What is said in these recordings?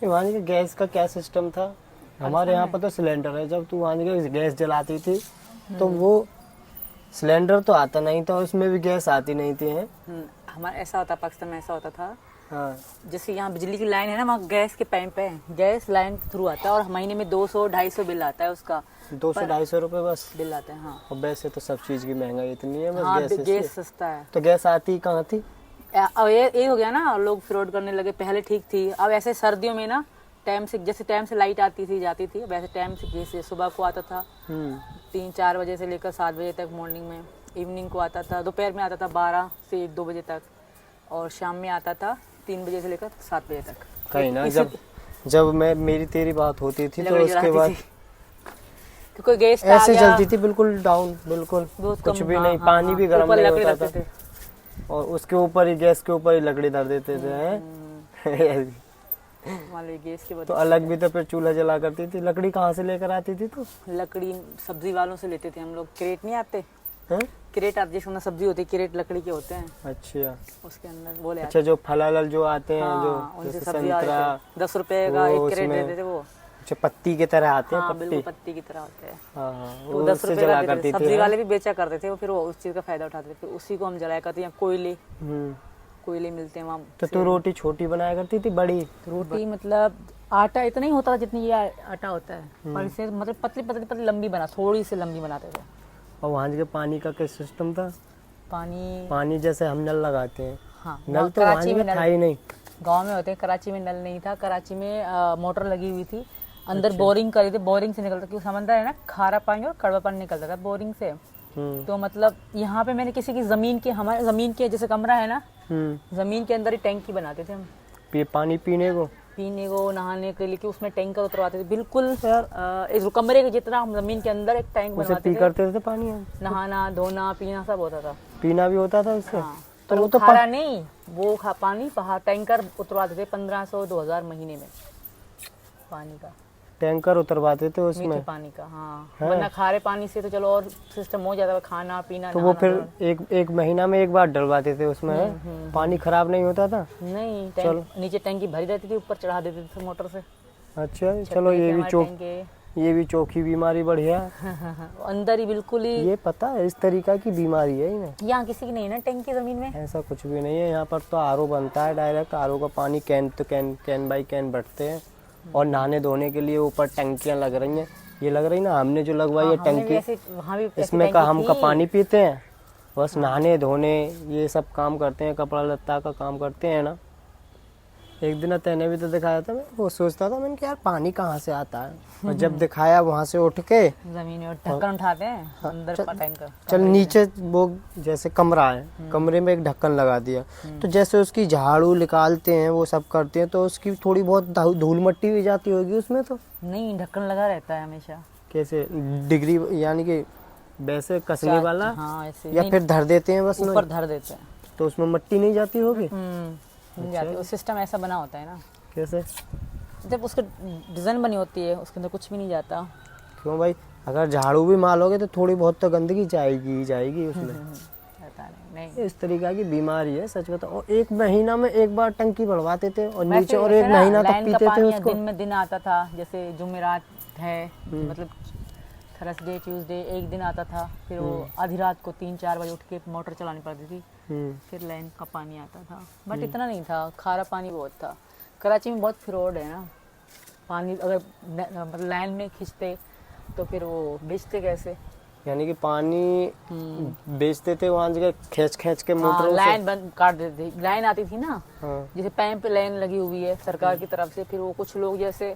वहाँ के गैस का क्या सिस्टम था, हमारे यहाँ पर तो सिलेंडर है। जब तू वहाँ के गैस जलाती थी तो वो सिलेंडर तो आता नहीं था, उसमें भी गैस आती नहीं थी हैं। हमारा ऐसा होता, पाकिस्तान में ऐसा होता था, हाँ जैसे यहाँ बिजली की लाइन है ना, वहाँ गैस के पाइप है, गैस लाइन के थ्रू आता है, और महीने में 200-250 बिल आता है उसका, 200-250 रुपए बस बिल आता है। हाँ और वैसे तो सब चीज की महंगाई इतनी है, बस हाँ, गैस गैस सस्ता है। तो गैस आती कहाँ थी? अब ये हो गया ना, लोग फ्रॉड करने लगे। पहले ठीक थी, अब ऐसे सर्दियों में ना टाइम से, जैसे टाइम से लाइट आती थी जाती थी, वैसे टाइम से गैस सुबह को आता था 3-4 बजे से लेकर 7 बजे तक मॉर्निंग में, इवनिंग को आता था, दोपहर में आता था 12 से 1-2 बजे तक, और शाम में आता था 3 बजे से लेकर 7 बजे तक। कहीं ना जब मैं मेरी तेरी बात होती थी तो उसके बाद कोई गैस ऐसे चलती थी, बिल्कुल डाउन, बिल्कुल कुछ भी नहीं, पानी भी गर्म नहीं होता था, और उसके ऊपर ही गैस के ऊपर ही लकड़ी धर देते थे। गैस के तो अलग भी तो फिर चूल्हा जला करती थी। लकड़ी कहाँ से लेकर आती थी? तो लकड़ी सब्जी वालों से लेते थे हम लोग। क्रेट नहीं आते, क्रेट आते जिसके अंदर सब्जी होती है, क्रेट लकड़ी के होते हैं। अच्छा, उसके अंदर बोले अच्छा, जो फल जो आते हैं, हाँ, जो उनसे जैसे सब्जी संतरा, 10 रुपए का एक क्रेट देते थे वो। अच्छा, पत्ती की तरह आते हैं। हाँ, बिल्कुल पत्ती की तरह होते हैं। हाँ, तो 10 रुपए का देते थे। सब्जी वाले भी बेचा करते थे वो, फिर वो उस चीज का फायदा उठाते थे, फिर उसी को हम जलाया करते हैं। कोयले मिलते हैं वहाँ। तो तू रोटी छोटी बनाया करती थी बड़ी? रोटी मतलब आटा इतना ही होता था जितनी ये आटा होता है, पर इसे मतलब पतली पतली पतली लंबी बना, थोड़ी सी लंबी बनाते थे। और वहाँ के पानी का क्या सिस्टम था? पानी जैसे हम नल लगाते हैं। हाँ, नल तो कराची में था ही नहीं, गांव में होते हैं। कराची में नल नहीं था, कराची में मोटर लगी हुई थी, अंदर बोरिंग करी थी, बोरिंग से निकलता, क्योंकि समंदर है ना, खारा पानी और कड़वा पानी निकलता था बोरिंग से। तो मतलब यहाँ पे मैंने किसी की जमीन के, हमारे जमीन के जैसे कमरा है ना, जमीन के अंदर ही टैंकी बनाते थे हम, पानी पीने को, नहाने के लिए, कि उसमें टैंकर उतरवाते थे। बिल्कुल इस कमरे के जितना हम जमीन के अंदर एक टैंक बनवाते थे। करते थे पानी, नहाना, धोना, पीना सब होता था। पीना भी होता था उससे। हाँ, तो वो तो खारा नहीं, वो पानी बाहर टैंकर उतरवाते थे 1500-2000 महीने में पानी का। टैंकर उतरवाते थे उसमें मीठे पानी का। हाँ, वरना खारे पानी से तो चलो और सिस्टम हो जाता है, खाना पीना। तो वो फिर एक महीना में एक बार डलवाते थे उसमें। पानी खराब नहीं होता था? नहीं, चलो नीचे टैंकी भरी रहती थी, ऊपर चढ़ा देते थे मोटर से। अच्छा, चलो ये भी चौकी बीमारी बढ़िया। अंदर ही बिल्कुल ही। ये पता है, इस तरीका की बीमारी है इन्हें। यहाँ किसी की नहीं ना टैंकी जमीन में, ऐसा कुछ भी नहीं है। यहाँ पर तो आरओ बनता है डायरेक्ट, आरओ का पानी कैन बाई कैन बढ़ते हैं, और नहाने धोने के लिए ऊपर टंकियां लग रही हैं। ये लग रही ना, हमने जो लगवाई है टंकी, इसमें का हम का पानी पीते हैं, बस नहाने धोने ये सब काम करते हैं, कपड़ा लत्ता का काम करते हैं ना। एक दिन तेने भी तो दिखाया था, मैं वो सोचता था, मैंने कि यार पानी कहाँ से आता है, और जब दिखाया वहाँ से उठ के जमीन में ढक्कन उठाते हैं, अंदर टैंकर। चल नीचे वो जैसे कमरा है, कमरे में एक ढक्कन लगा दिया, तो जैसे उसकी झाड़ू निकालते हैं, वो सब करते हैं, तो उसकी थोड़ी बहुत धूल मट्टी भी जाती होगी उसमें। तो नहीं, ढक्कन लगा रहता है हमेशा। कैसे डिग्री, यानी कि वैसे कसने वाला? हाँ, ऐसे। या फिर धर देते हैं बस, ऊपर धर देते हैं, तो उसमें मट्टी नहीं जाती होगी? नहीं जाती। वो सिस्टम ऐसा बना होता है ना। कैसे? जब उसकी डिजाइन बनी होती है, उसके अंदर कुछ भी नहीं जाता। क्यों भाई, अगर झाड़ू भी मारोगे तो थोड़ी बहुत तो गंदगी जाएगी उसमें। पता नहीं। इस तरीका की बीमारी है, सच बताओ। और एक महीना में एक बार टंकी बढ़वाते थे, और नीचे और एक महीना तक पीते थे उसको। दिन में दिन आता था, जैसे जुमेरात है, मतलब थर्सडे ट्यूसडे एक दिन आता था, फिर वो आधी रात को 3-4 बजे उठ के मोटर चलानी पड़ती थी, फिर लाइन का पानी आता था। बट इतना नहीं था, खारा पानी बहुत था। कराची में बहुत फ्रॉड है ना, पानी अगर मतलब लाइन में खींचते तो फिर वो बेचते कैसे? यानी कि पानी बेचते थे वहाँ जगह खींच के मोटर। लाइन बंद काट देते थे, लाइन आती थी ना, जैसे पाइप पे लाइन लगी हुई है सरकार की तरफ से, फिर वो कुछ लोग जैसे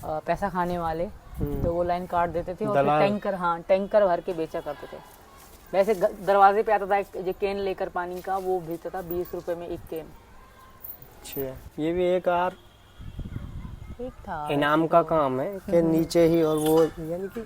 पैसा खाने वाले, तो वो लाइन काट देते थे, और फिर टैंकर भर के बेचा करते थे। वैसे दरवाजे पे आता था जो कैन लेकर पानी का, वो भेजता था 20 रुपए में एक कैन। अच्छा, ये भी एक ठीक था, इनाम का काम है कि नीचे ही। और वो यानी कि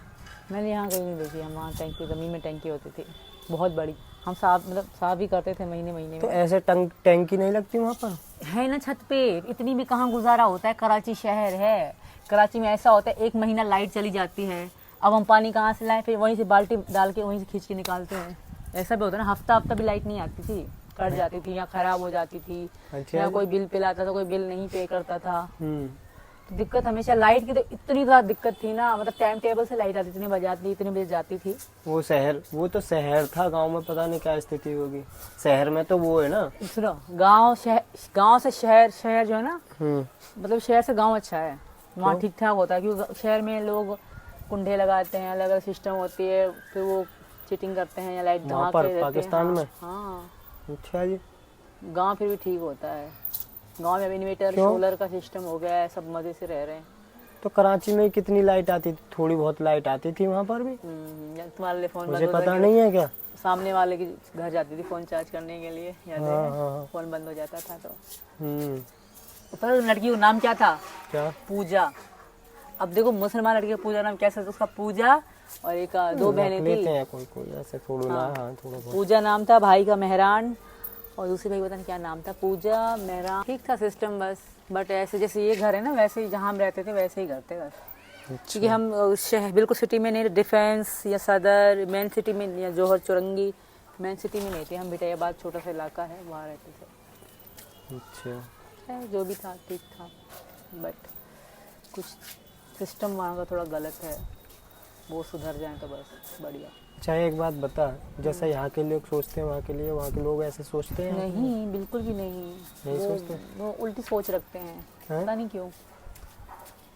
मैंने यहाँ कहीं नहीं देखी, हम वहाँ टैंकी, जमीन में टैंकी होती थी बहुत बड़ी, हम साफ भी करते थे महीने में। तो ऐसे टैंकी नहीं लगती वहाँ पर? है ना, छत पे। इतनी में कहाँ गुजारा होता है, कराची शहर है। कराची में ऐसा होता है, एक महीना लाइट चली जाती है, अब हम पानी कहाँ से लाएं, फिर वहीं से बाल्टी डाल के वहीं से खींच के निकालते हैं। ऐसा भी होता है ना, हफ्ता भी लाइट नहीं आती थी, कट जाती थी या खराब हो जाती थी। अच्छा, या कोई बिल पे लाता था, कोई बिल नहीं पे करता था। तो दिक्कत हमेशा लाइट की तो इतनी ज़्यादा दिक्कत थी ना, मतलब टाइम टेबल से लाइट आती, इतनी बजे आती, इतने बजे जाती थी। वो तो शहर था, गांव में पता नहीं क्या स्थिति होगी। शहर में तो वो है ना, सुनो, गांव से शहर, शहर जो है ना, मतलब शहर से गांव अच्छा है, वहाँ ठीक ठाक होता है। क्योंकि शहर में लोग कुंडे लगाते हैं, अलग अलग सिस्टम होती है, फिर वो चीटिंग करते हैं या लाइट वहाँ पर देते हैं। पाकिस्तान में? हाँ, अच्छा जी। गांव फिर भी ठीक होता है। गांव में इन्वर्टर सोलर का सिस्टम हो गया है, सब मजे से रह रहे हैं। तो कराची में कितनी लाइट आती थी? थोड़ी बहुत लाइट आती थी वहाँ पर भी। तुम्हारे फोन मुझे पता नहीं है क्या। सामने वाले के घर जाती थी फोन चार्ज करने के लिए, याद है? हाँ। फोन बंद हो जाता था तो। पता है लड़की का नाम क्या था? क्या? पूजा। अब देखो मुसलमान लड़की का पूजा नाम कैसा था? उसका पूजा और एक दो बहनें थी। लेते हैं कोई ऐसे थोड़ा थोड़ा पूजा नाम था, भाई का मेहरान, और दूसरी भाई पता नहीं क्या नाम था, पूजा मेहरान। ठीक था सिस्टम बस, बट ऐसे जैसे ये घर है ना, वैसे ही जहाँ हम रहते थे वैसे ही घर थे बस। क्योंकि हम शहर बिल्कुल सिटी में नहीं, डिफेंस या सदर मेन सिटी में या जौहर चौरंगी मेन सिटी में नहीं थे हम। बिटायाबाद छोटा सा इलाका है, वहाँ रहते थे। अच्छा, जो भी था ठीक था, बट कुछ सिस्टम वहाँ का थोड़ा गलत है, वो सुधर जाए तो बस बढ़िया। चाहे एक बात बता, जैसा यहाँ के लोग सोचते हैं वहाँ के लोग ऐसे सोचते हैं? नहीं, बिल्कुल भी नहीं सोचते। वो उल्टी सोच रखते हैं। पता नहीं क्यों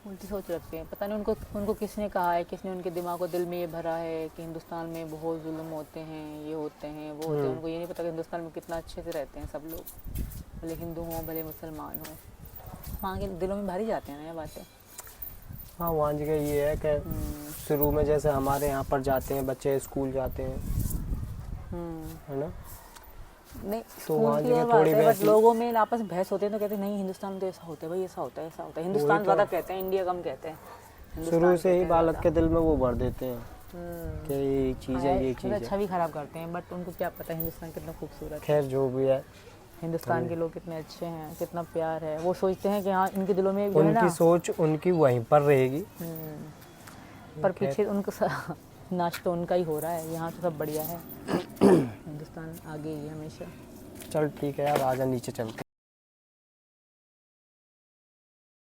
उल्टी सोच रखते हैं, पता नहीं उनको किसने कहा है, किसने उनके दिमाग को दिल में ये भरा है कि हिंदुस्तान में बहुत जुल्म होते हैं, ये होते हैं वो होते हैं। उनको ये नहीं पता कि हिंदुस्तान में कितना अच्छे से रहते हैं सब लोग, भले हिंदू हों भले मुसलमान हों। वहाँ के दिलों में भरी जाते हैं ना ये बातें। हाँ, वहाँ जगह ये है कि शुरू में जैसे हमारे यहाँ पर जाते हैं बच्चे, स्कूल जाते हैं, है ना? नहीं, तो वहाँ जगह थोड़ी बट लोगों में आपस में बहस होते हैं तो कहते हैं नहीं हिंदुस्तान में तो ऐसा होता है भाई, ऐसा होता है ऐसा होता है। हिंदुस्तान ज़्यादा कहते हैं, इंडिया कम कहते हैं। शुरू से ही बालक के दिल में वो भर देते हैं कि ये चीज़ है, ये चीज़ है। छवि खराब करते हैं, बट उनको क्या पता है हिंदुस्तान कितना खूबसूरत है। खैर जो भी है, हिंदुस्तान के लोग कितने अच्छे हैं, कितना प्यार है। वो सोचते हैं कि हाँ इनके दिलों में जो है ना, उनकी सोच उनकी वहीं पर रहेगी, पर पीछे उनको नाच तो उनका ही हो रहा है। यहाँ तो सब बढ़िया है। हिंदुस्तान आगे ही है हमेशा। चल ठीक है यार, आजा नीचे चलते।